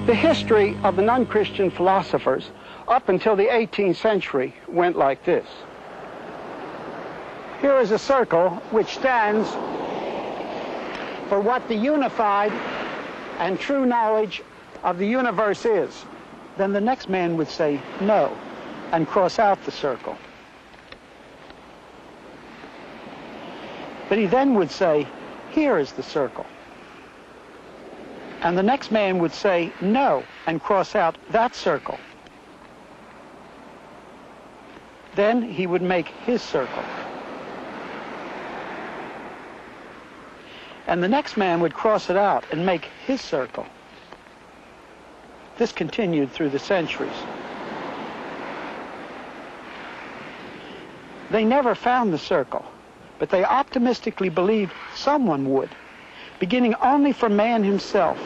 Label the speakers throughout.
Speaker 1: The history of the non-Christian philosophers up until the 18th century went like this. Here is a circle which stands for what the unified and true knowledge of the universe is. Then the next man would say no and cross out the circle. But he then would say, here is the circle. And the next man would say no and cross out that circle. Then he would make his circle. And the next man would cross it out and make his circle. This continued through the centuries. They never found the circle, but they optimistically believed someone would, beginning only from man himself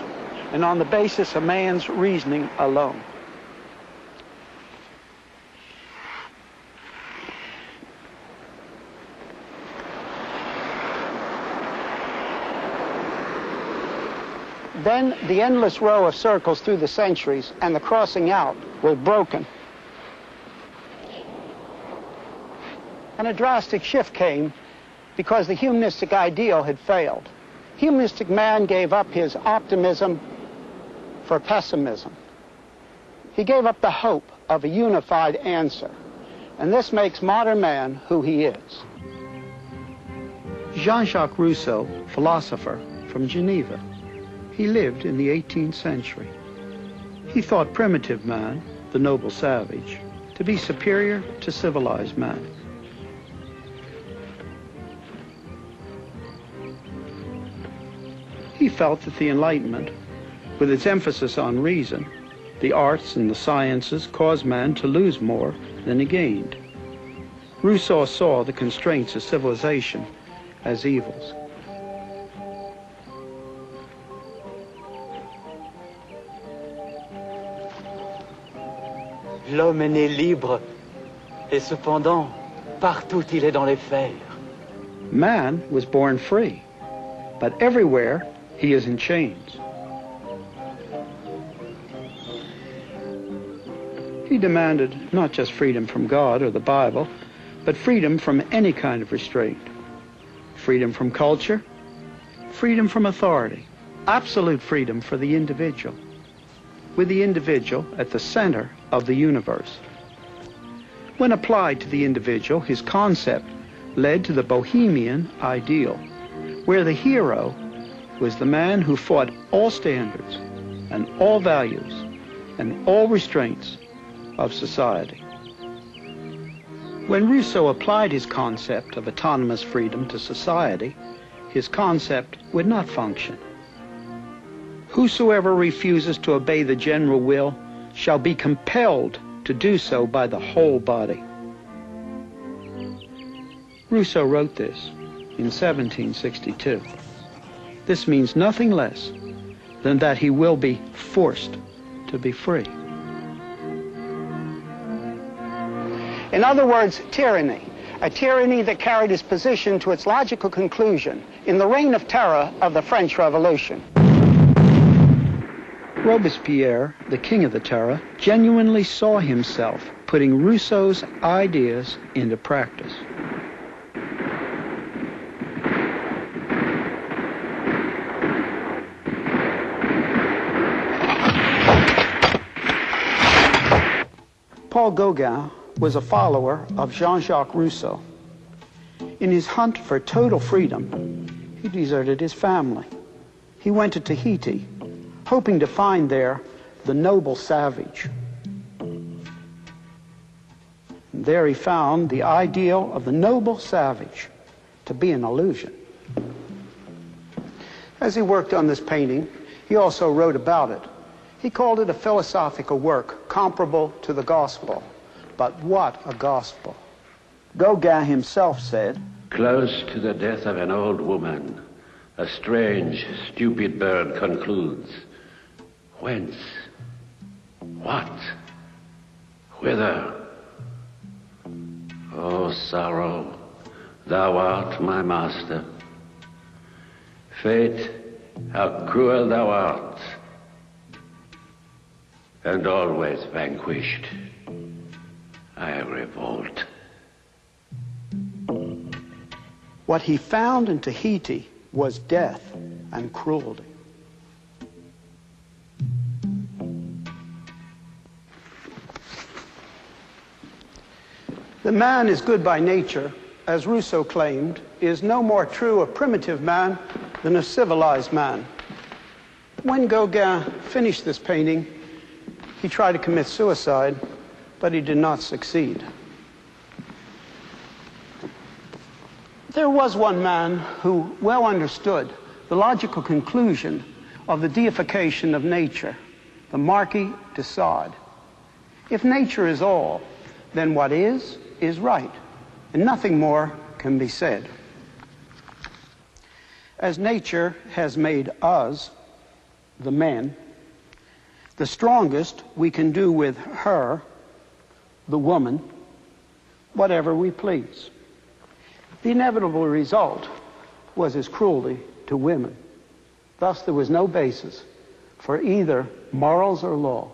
Speaker 1: and on the basis of man's reasoning alone. Then the endless row of circles through the centuries and the crossing out was broken. And a drastic shift came because the humanistic ideal had failed. Humanistic man gave up his optimism for pessimism. He gave up the hope of a unified answer. And this makes modern man who he is. Jean-Jacques Rousseau, philosopher from Geneva. He lived in the 18th century. He thought primitive man, the noble savage, to be superior to civilized man. He felt that the Enlightenment, with its emphasis on reason, the arts and the sciences, caused man to lose more than he gained. Rousseau saw the constraints of civilization as evils.
Speaker 2: L'homme est né libre, et cependant, partout il est dans les fers.
Speaker 1: Man was born free, but everywhere he is in chains. He demanded not just freedom from God or the Bible, but freedom from any kind of restraint. Freedom from culture, freedom from authority, absolute freedom for the individual, with the individual at the center of the universe. When applied to the individual, his concept led to the bohemian ideal, where the hero was the man who fought all standards and all values and all restraints of society. When Rousseau applied his concept of autonomous freedom to society, his concept would not function. Whosoever refuses to obey the general will shall be compelled to do so by the whole body. Rousseau wrote this in 1762. This means nothing less than that he will be forced to be free. In other words, tyranny. A tyranny that carried his position to its logical conclusion in the reign of terror of the French Revolution. Robespierre, the king of the terror, genuinely saw himself putting Rousseau's ideas into practice. Paul Gauguin was a follower of Jean-Jacques Rousseau. In his hunt for total freedom, he deserted his family. He went to Tahiti, hoping to find there the noble savage. And there he found the ideal of the noble savage to be an illusion. As he worked on this painting, he also wrote about it. He called it a philosophical work comparable to the gospel. But what a gospel. Gauguin himself said,
Speaker 3: "Close to the death of an old woman, a strange, stupid bird concludes. Whence? What? Whither? O sorrow, thou art my master. Fate, how cruel thou art. and always vanquished. I revolt.
Speaker 1: What he found in Tahiti was death and cruelty. The man is good by nature, as Rousseau claimed, is no more true a primitive man than a civilized man. When Gauguin finished this painting, he tried to commit suicide, but he did not succeed. There was one man who well understood the logical conclusion of the deification of nature, the Marquis de Sade. If nature is all, then what is right, and nothing more can be said. As nature has made us, the men, the strongest we can do with her, the woman, whatever we please. The inevitable result was his cruelty to women. Thus, there was no basis for either morals or law.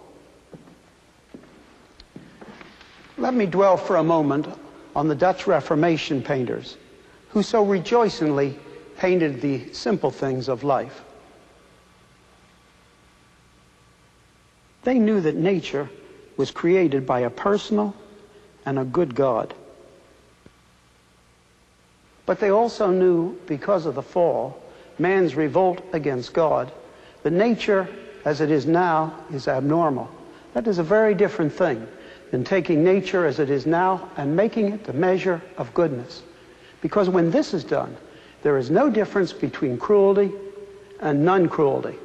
Speaker 1: Let me dwell for a moment on the Dutch Reformation painters who so rejoicingly painted the simple things of life. They knew that nature was created by a personal and a good God. But they also knew, because of the fall, man's revolt against God, that nature as it is now is abnormal. That is a very different thing than taking nature as it is now and making it the measure of goodness. Because when this is done, there is no difference between cruelty and non-cruelty.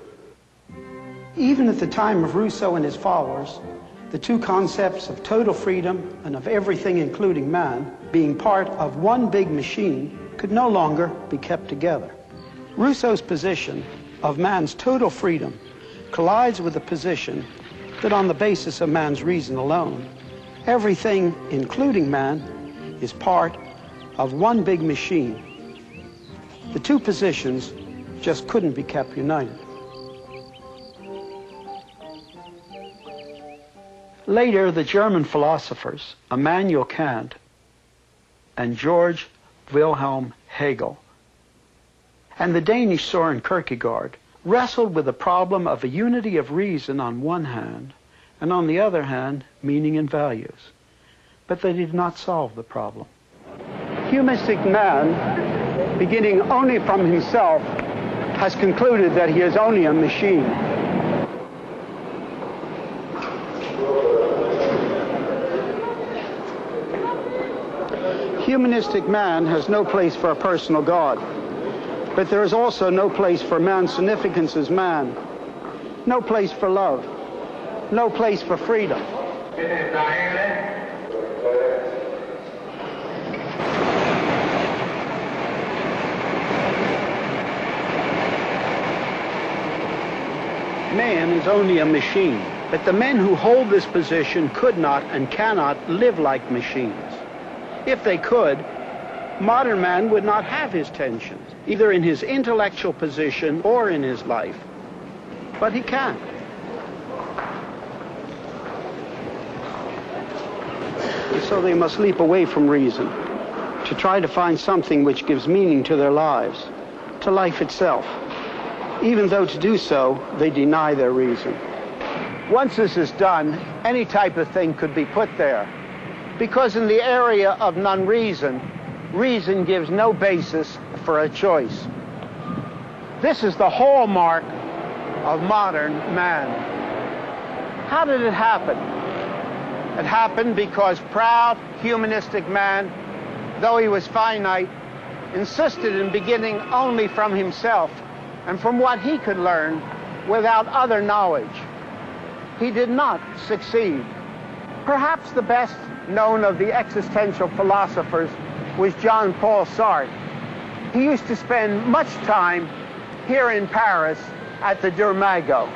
Speaker 1: Even at the time of Rousseau and his followers, the two concepts of total freedom and of everything, including man, being part of one big machine, could no longer be kept together. Rousseau's position of man's total freedom collides with the position that on the basis of man's reason alone, everything, including man, is part of one big machine. The two positions just couldn't be kept united. Later, the German philosophers Immanuel Kant and Georg Wilhelm Hegel and the Danish Søren Kierkegaard wrestled with the problem of a unity of reason on one hand, and on the other hand, meaning and values. But they did not solve the problem. Humanistic man, beginning only from himself, has concluded that he is only a machine. Humanistic man has no place for a personal God, but there is also no place for man's significance as man, no place for love, no place for freedom. Man is only a machine, but the men who hold this position could not and cannot live like machines. If they could, modern man would not have his tensions, either in his intellectual position or in his life. But he can't. And so they must leap away from reason to try to find something which gives meaning to their lives, to life itself, even though to do so, they deny their reason. Once this is done, any type of thing could be put there, because in the area of non-reason, reason gives no basis for a choice. This is the hallmark of modern man. How did it happen? It happened because proud, humanistic man, though he was finite, insisted in beginning only from himself and from what he could learn without other knowledge. He did not succeed. Perhaps the best known of the existential philosophers was Jean-Paul Sartre. He used to spend much time here in Paris at the Durmago.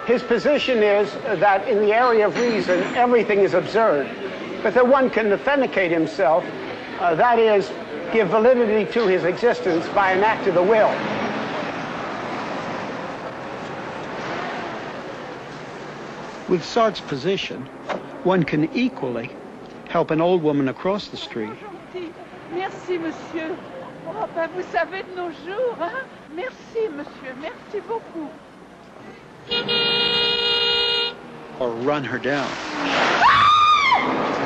Speaker 1: His position is that in the area of reason, everything is absurd, but that one can authenticate himself, that is,
Speaker 4: give validity to his existence by an act of the will.
Speaker 1: With Sartre's position, one can equally help an old woman across the street.
Speaker 5: Merci, monsieur. Oh, ben, vous savez de nos jours, hein? Merci, monsieur. Merci beaucoup.
Speaker 1: Or run her down.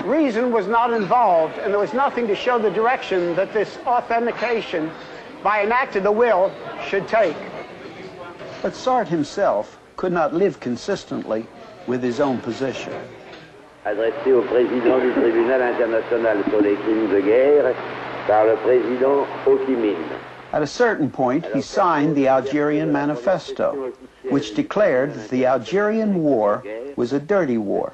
Speaker 4: Reason was not involved, and there was nothing to show the direction that this authentication by an act of the will should take.
Speaker 1: But Sartre himself could not live consistently with his own position.
Speaker 3: Adressé au président du tribunal international sur les crimes de guerre par le président Ho Chi Minh.
Speaker 1: At a certain point, he signed the Algerian Manifesto, which declared that the Algerian war was a dirty war.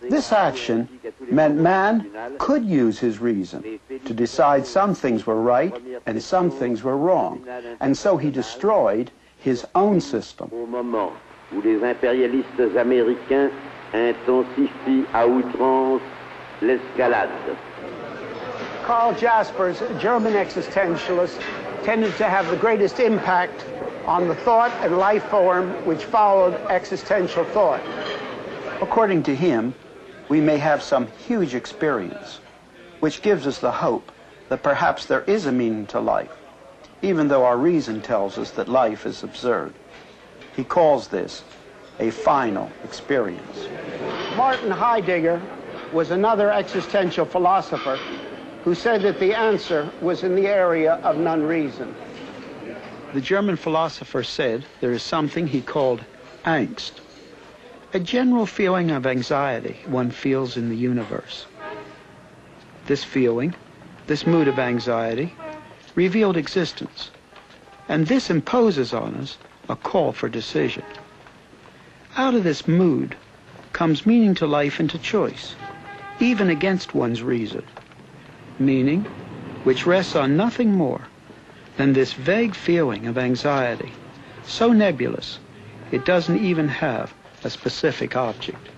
Speaker 1: This action meant man could use his reason to decide some things were right and some things were wrong, and so he destroyed his own system.
Speaker 3: Au moment où les impérialistes américains intensifient à outrance l'escalade.
Speaker 4: Karl Jaspers, a German existentialist, tended to have the greatest impact on the thought and life form which followed existential thought.
Speaker 1: According to him, we may have some huge experience, which gives us the hope that perhaps there is a meaning to life, even though our reason tells us that life is absurd. He calls this a final experience.
Speaker 4: Martin Heidegger was another existential philosopher who said that the answer was in the area of non-reason.
Speaker 1: The German philosopher said there is something he called angst, a general feeling of anxiety one feels in the universe. This feeling, this mood of anxiety, revealed existence, and this imposes on us a call for decision. Out of this mood comes meaning to life and to choice, even against one's reason. Meaning which rests on nothing more than this vague feeling of anxiety, so nebulous it doesn't even have a specific object.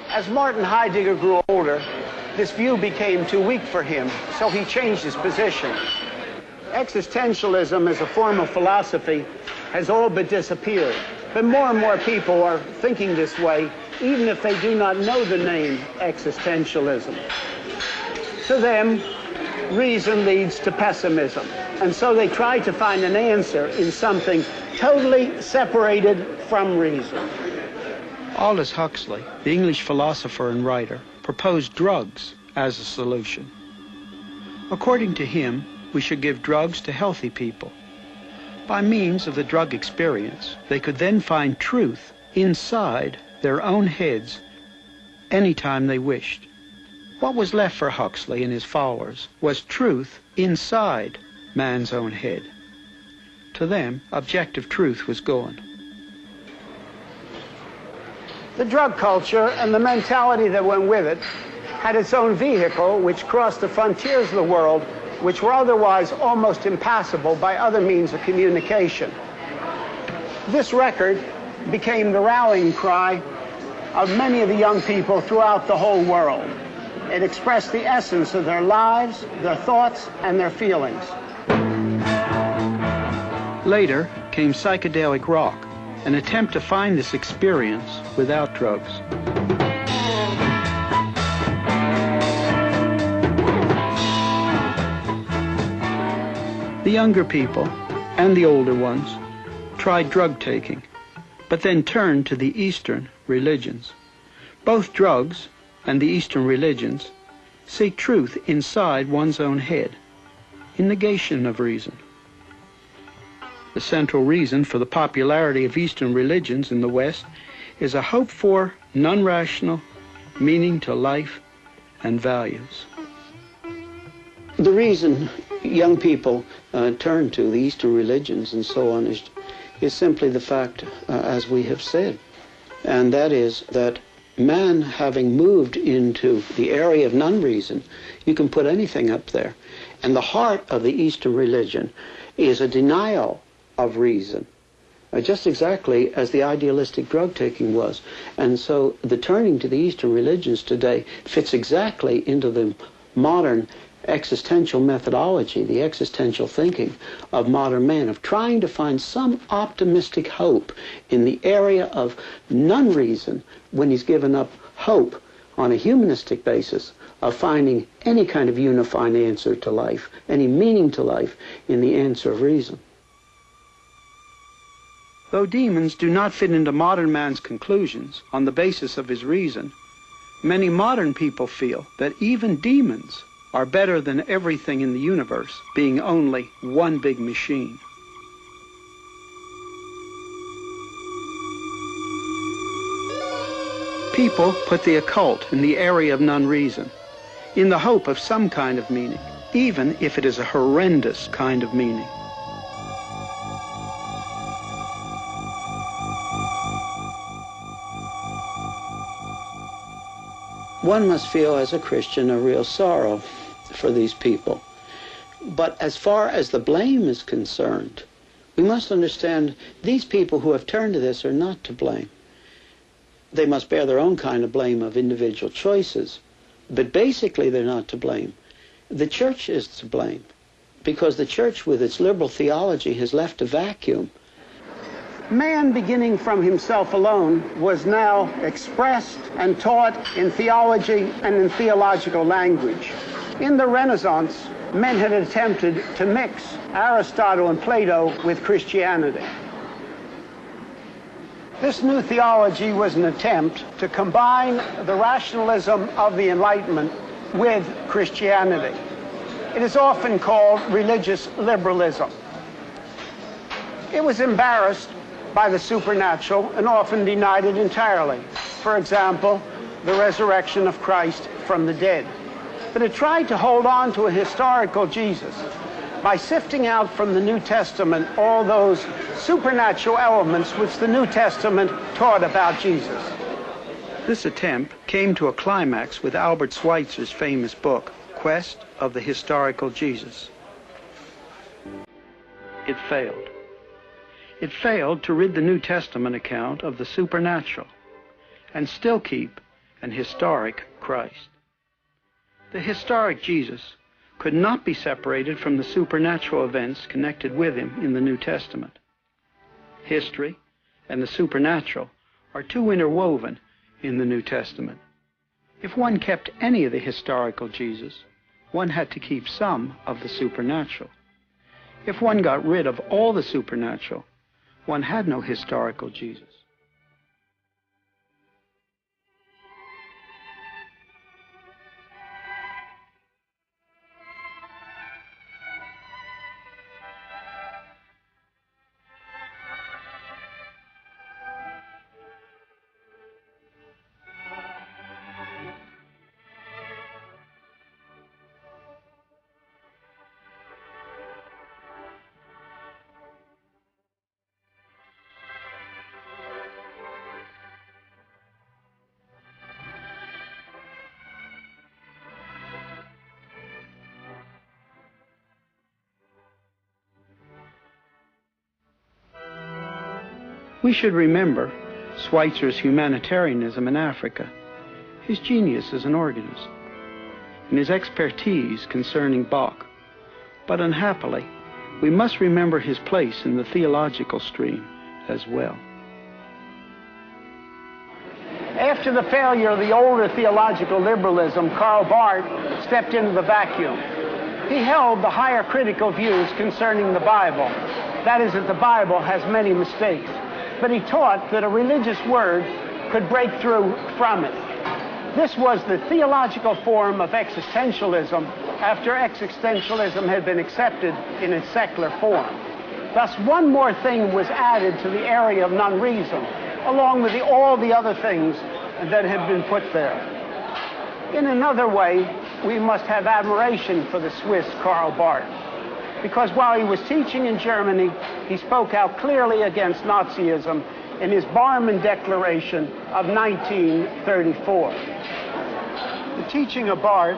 Speaker 4: As Martin Heidegger grew older, this view became too weak for him, so he changed his position. Existentialism as a form of philosophy has all but disappeared, but more and more people are thinking this way, even if they do not know the name existentialism. To them, reason leads to pessimism, and so they try to find an answer in something totally separated from reason.
Speaker 1: Aldous Huxley, the English philosopher and writer, proposed drugs as a solution. According to him, we should give drugs to healthy people. By means of the drug experience, they could then find truth inside their own heads anytime they wished. What was left for Huxley and his followers was truth inside man's own head. To them, objective truth was gone.
Speaker 4: The drug culture and the mentality that went with it had its own vehicle which crossed the frontiers of the world, which were otherwise almost impassable by other means of communication. This record became the rallying cry of many of the young people throughout the whole world. It expressed the essence of their lives, their thoughts, and their feelings.
Speaker 1: Later came psychedelic rock, an attempt to find this experience without drugs. The younger people and the older ones tried drug taking, but then turned to the Eastern religions. Both drugs and the Eastern religions seek truth inside one's own head, in negation of reason. The central reason for the popularity of Eastern religions in the West is a hope for non-rational meaning to life and values. The reason young people turn to the Eastern religions and so on is simply the fact, as we have said, and that is that man having moved into the area of non-reason, you can put anything up there. And the heart of the Eastern religion is a denial of reason, just exactly as the idealistic drug-taking was. And so the turning to the Eastern religions today fits exactly into the modern existential methodology, the existential thinking of modern man, of trying to find some optimistic hope in the area of non-reason when he's given up hope on a humanistic basis of finding any kind of unifying answer to life, any meaning to life in the answer of reason. Though demons do not fit into modern man's conclusions on the basis of his reason, many modern people feel that even demons are better than everything in the universe, being only one big machine. People put the occult in the area of non-reason, in the hope of some kind of meaning, even if it is a horrendous kind of meaning. One must feel as a Christian a real sorrow for these people. But as far as the blame is concerned, we must understand these people who have turned to this are not to blame. They must bear their own kind of blame of individual choices, but basically they're not to blame. The church is to blame, because the church with its liberal theology has left a vacuum.
Speaker 4: Man, beginning from himself alone, was now expressed and taught in theology and in theological language. In the Renaissance, men had attempted to mix Aristotle and Plato with Christianity. This new theology was an attempt to combine the rationalism of the Enlightenment with Christianity. It is often called religious liberalism. It was embarrassed by the supernatural and often denied it entirely. For example, the resurrection of Christ from the dead. But it tried to hold on to a historical Jesus by sifting out from the New Testament all those supernatural elements which the New Testament taught about Jesus. This attempt came to a climax with Albert Schweitzer's famous book, Quest of the Historical Jesus. It failed. It failed to rid the New Testament account of the supernatural and still keep an historic Christ. The historic Jesus could not be separated from the supernatural events connected with him in the New Testament. History and the supernatural are too interwoven in the New Testament. If one kept any of the historical Jesus, one had to keep some of the supernatural. If one got rid of all the supernatural, one had no historical Jesus. We should remember Schweitzer's humanitarianism in Africa, his genius as an organist, and his expertise concerning Bach. But unhappily, we must remember his place in the theological stream as well. After the failure of the older theological liberalism, Karl Barth stepped into the vacuum. He held the higher critical views concerning the Bible. That is, that the Bible has many mistakes. But he taught that a religious word could break through from it. This was the theological form of existentialism after existentialism had been accepted in its secular form. Thus, one more thing was added to the area of non-reason, along with all the other things that had been put there. In another way, we must have admiration for the Swiss Karl Barth, because while he was teaching in Germany, he spoke out clearly against Nazism in his Barmen Declaration of 1934. The teaching of Barth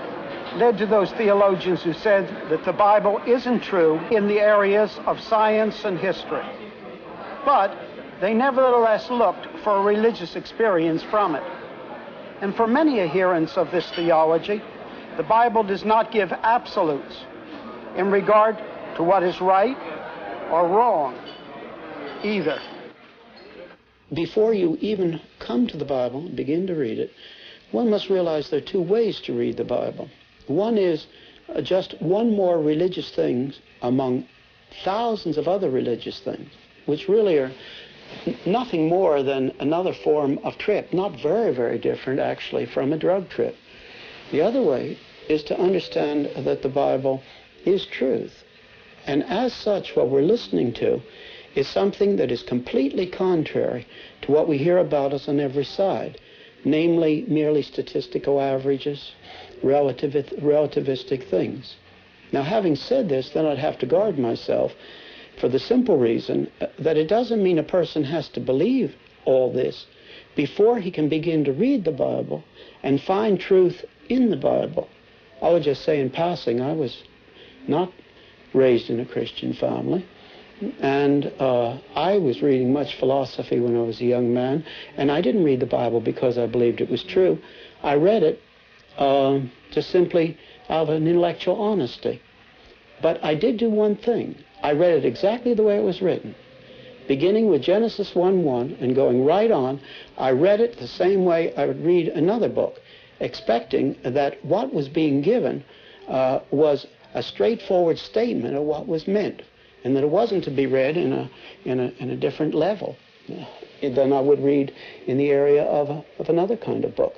Speaker 4: led to those theologians who said that the Bible isn't true in the areas of science and history, but they nevertheless looked for a religious experience from it. And for many adherents of this theology, The Bible does not give absolutes in regard to what is right or wrong either.
Speaker 1: Before you even come to the Bible and begin to read it, one must realize there are two ways to read the Bible. One is just one more religious thing among thousands of other religious things, which really are nothing more than another form of trip, not very, very different actually from a drug trip. The other way is to understand that the Bible is truth. And as such, what we're listening to is something that is completely contrary to what we hear about us on every side, namely merely statistical averages, relativistic things. Now, having said this, then I'd have to guard myself for the simple reason that it doesn't mean a person has to believe all this before he can begin to read the Bible and find truth in the Bible. I would just say in passing, I was not raised in a Christian family, and I was reading much philosophy when I was a young man, and I didn't read the Bible because I believed it was true. I read it just simply out of an intellectual honesty. But I did do one thing. I read it exactly the way it was written. Beginning with Genesis 1:1 and going right on, I read it the same way I would read another book, expecting that what was being given was a straightforward statement of what was meant, and that it wasn't to be read in a different level than I would read in the area of another kind of book.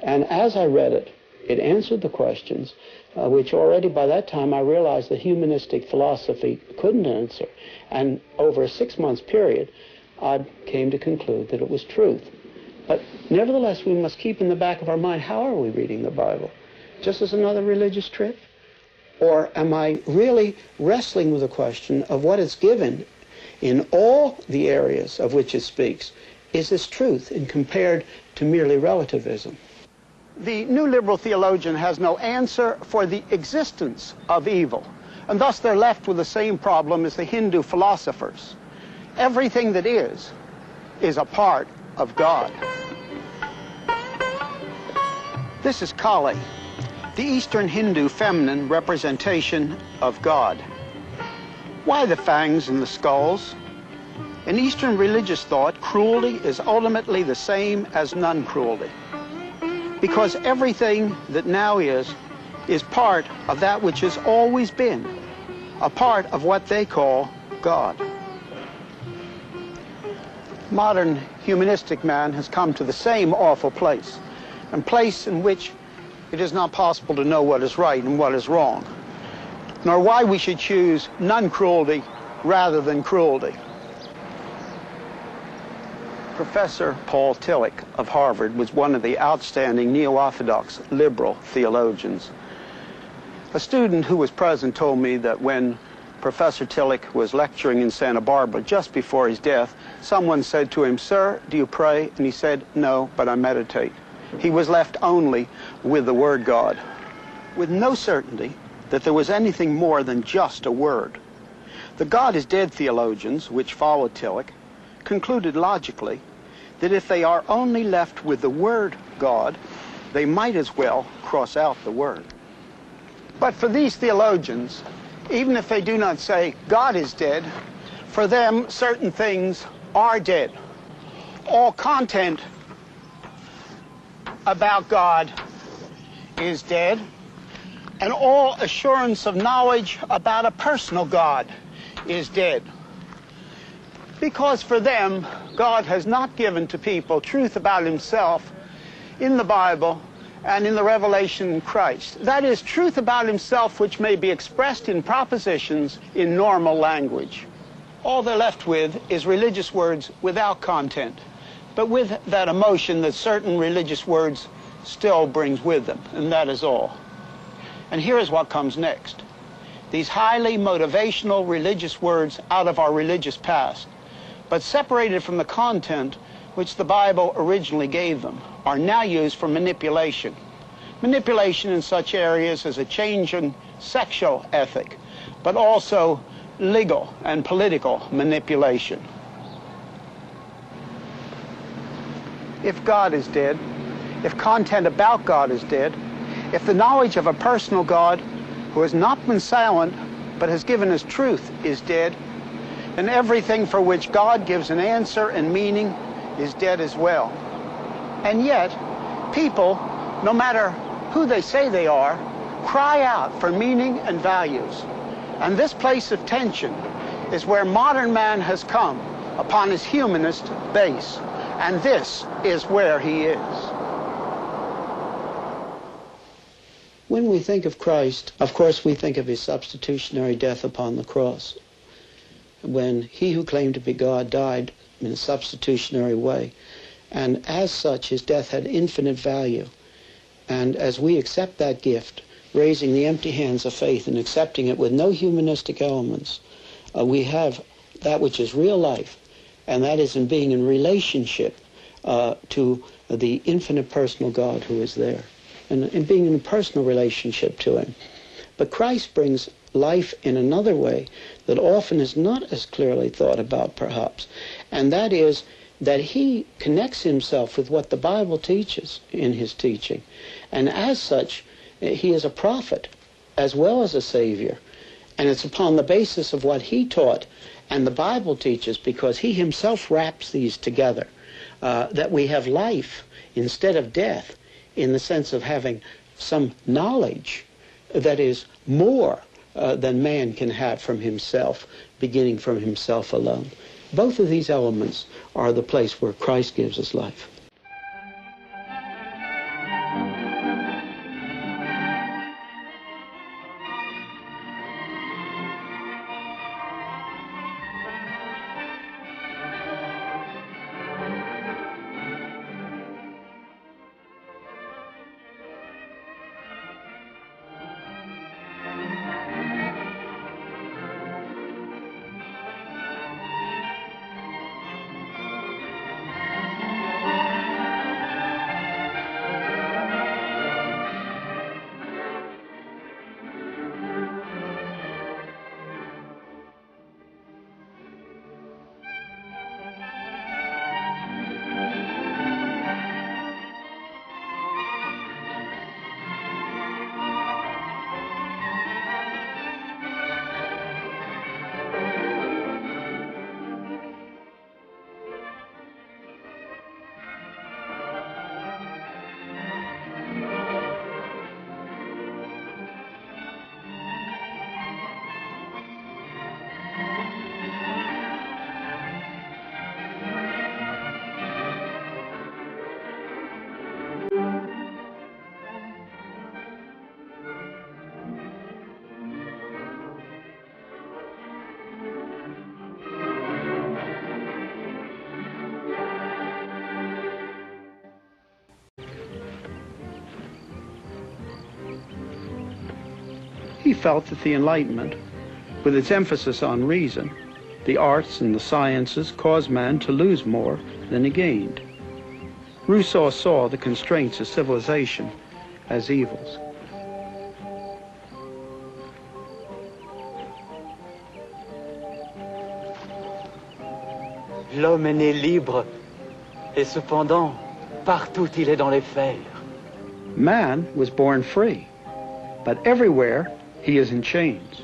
Speaker 1: And as I read it, it answered the questions which already by that time I realized that humanistic philosophy couldn't answer. And over a 6-month period, I came to conclude that it was truth. But nevertheless, we must keep in the back of our mind, how are we reading the Bible? Just as another religious trip? Or am I really wrestling with the question of what is given in all the areas of which it speaks? Is this truth and compared to merely relativism?
Speaker 4: The new liberal theologian has no answer for the existence of evil, and thus they're left with the same problem as the Hindu philosophers. Everything that is a part of God. This is Kali, the Eastern Hindu feminine representation of God. Why the fangs and the skulls? In Eastern religious thought, cruelty is ultimately the same as non-cruelty, because everything that now is part of that which has always been, a part of what they call God. Modern humanistic man has come to the same awful place, a place in which it is not possible to know what is right and what is wrong, nor why we should choose non-cruelty rather than cruelty. Professor Paul Tillich of Harvard was one of the outstanding neo-orthodox liberal theologians. A student who was present told me that when Professor Tillich was lecturing in Santa Barbara just before his death, someone said to him, "Sir, do you pray?" And he said, "No, but I meditate." He was left only with the word God, with no certainty that there was anything more than just a word. The God is dead theologians, which followed Tillich, concluded logically that if they are only left with the word God, they might as well cross out the word. But for these theologians, even if they do not say God is dead, for them certain things are dead. All content about God is dead, and all assurance of knowledge about a personal God is dead. Because for them, God has not given to people truth about himself in the Bible and in the revelation in Christ. That is, truth about himself which may be expressed in propositions in normal language. All they're left with is religious words without content, but with that emotion that certain religious words still brings with them, and that is all. And here is what comes next. These highly motivational religious words out of our religious past, but separated from the content which the Bible originally gave them, are now used for manipulation. Manipulation in such areas as a change in sexual ethic, but also legal and political manipulation. If God is dead, if content about God is dead, If the knowledge of a personal God who has not been silent but has given us truth is dead, then everything for which God gives an answer and meaning is dead as well. And yet, people, no matter who they say they are, cry out for meaning and values. And this place of tension is where modern man has come upon his humanist base. And this is where he is.
Speaker 1: When we think of Christ, of course we think of his substitutionary death upon the cross. When he who claimed to be God died in a substitutionary way. And as such, his death had infinite value. And as we accept that gift, raising the empty hands of faith and accepting it with no humanistic elements, we have that which is real life, and that is in being in relationship to the infinite personal God who is there, and in being in a personal relationship to him. But Christ brings life in another way that often is not as clearly thought about, perhaps, and that is that he connects himself with what the Bible teaches in his teaching. And as such, he is a prophet as well as a savior. And it's upon the basis of what he taught and the Bible teaches, because he himself wraps these together, that we have life instead of death, in the sense of having some knowledge that is more than man can have from himself, beginning from himself alone. Both of these elements are the place where Christ gives us life. He felt that the Enlightenment, with its emphasis on reason, the arts and the sciences, caused man to lose more than he gained. Rousseau saw the constraints of civilization as evils.
Speaker 2: L'homme est né libre, et cependant, partout il est dans les fers.
Speaker 1: Man was born free, but everywhere he is in chains.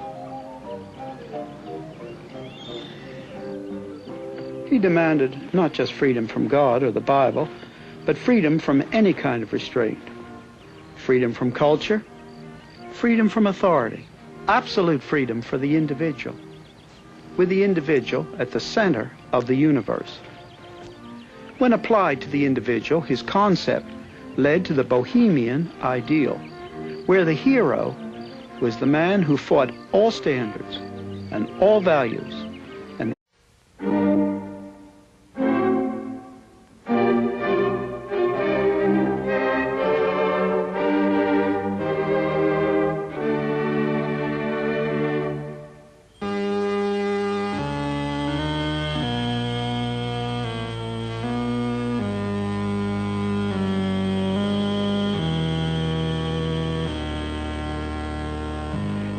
Speaker 1: He demanded not just freedom from God or the Bible, but freedom from any kind of restraint. Freedom from culture, freedom from authority, absolute freedom for the individual, with the individual at the center of the universe. When applied to the individual, his concept led to the bohemian ideal, where the hero was the man who fought all standards and all values. And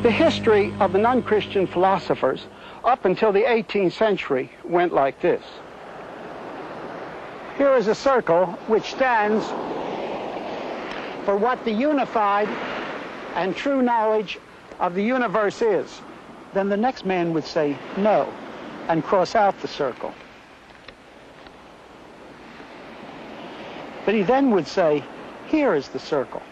Speaker 4: the history of the non-Christian philosophers up until the 18th century went like this. Here is a circle which stands for what the unified and true knowledge of the universe is.
Speaker 1: Then the next man would say no and cross out the circle. But he then would say, here is the circle.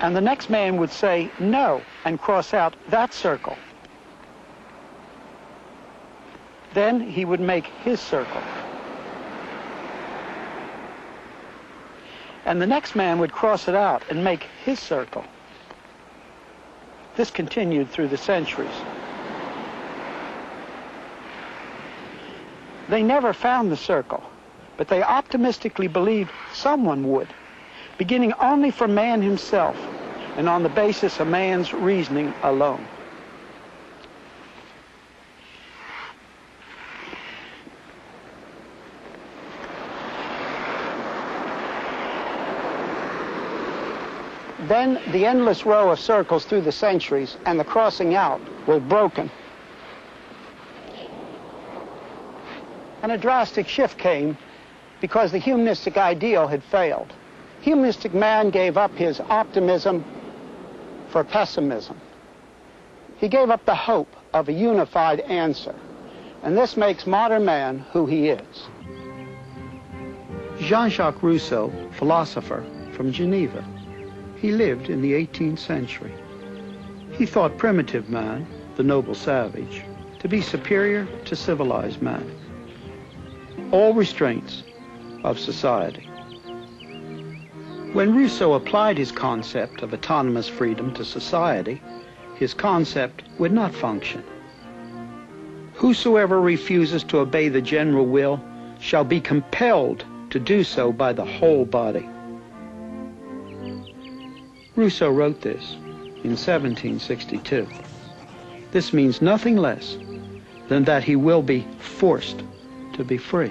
Speaker 1: And the next man would say no and cross out that circle. Then he would make his circle. And the next man would cross it out and make his circle. This continued through the centuries. They never found the circle, but they optimistically believed someone would, beginning only from man himself and on the basis of man's reasoning alone.
Speaker 4: Then the endless row of circles through the centuries and the crossing out was broken. And a drastic shift came because the humanistic ideal had failed. Humanistic man gave up his optimism for pessimism. He gave up the hope of a unified answer. And this makes modern man who he is.
Speaker 1: Jean-Jacques Rousseau, philosopher from Geneva. He lived in the 18th century. He thought primitive man, the noble savage, to be superior to civilized man. All restraints of society. When Rousseau applied his concept of autonomous freedom to society, his concept would not function. Whosoever refuses to obey the general will shall be compelled to do so by the whole body. Rousseau wrote this in 1762. This means nothing less than that he will be forced to be free.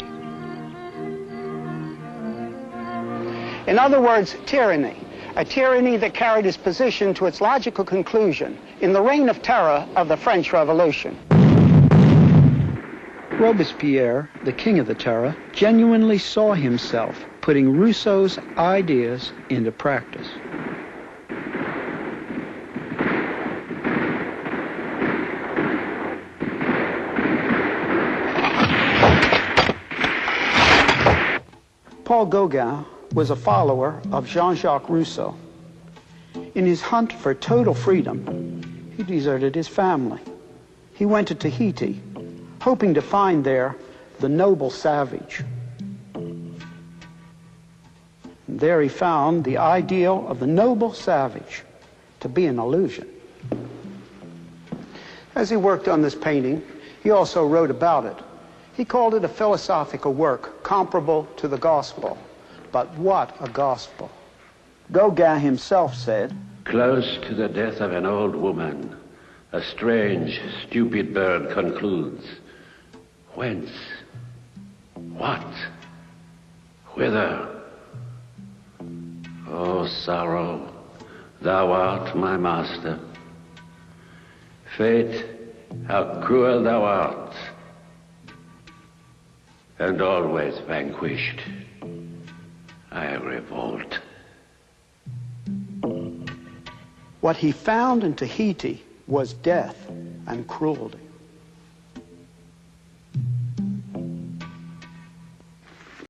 Speaker 4: In other words, tyranny. A tyranny that carried his position to its logical conclusion in the reign of terror of the French Revolution.
Speaker 1: Robespierre, the king of the terror, genuinely saw himself putting Rousseau's ideas into practice. Paul Gauguin was a follower of Jean-Jacques Rousseau. In his hunt for total freedom, he deserted his family. He went to Tahiti, hoping to find there the noble savage. And there he found the ideal of the noble savage to be an illusion. As he worked on this painting, he also wrote about it. He called it a philosophical work comparable to the gospel. But what a gospel. Gauguin himself said,
Speaker 6: "Close to the death of an old woman, a strange, stupid bird concludes. Whence? What? Whither? O sorrow, thou art my master. Fate, how cruel thou art, and always vanquished. I revolt."
Speaker 1: What he found in Tahiti was death and cruelty.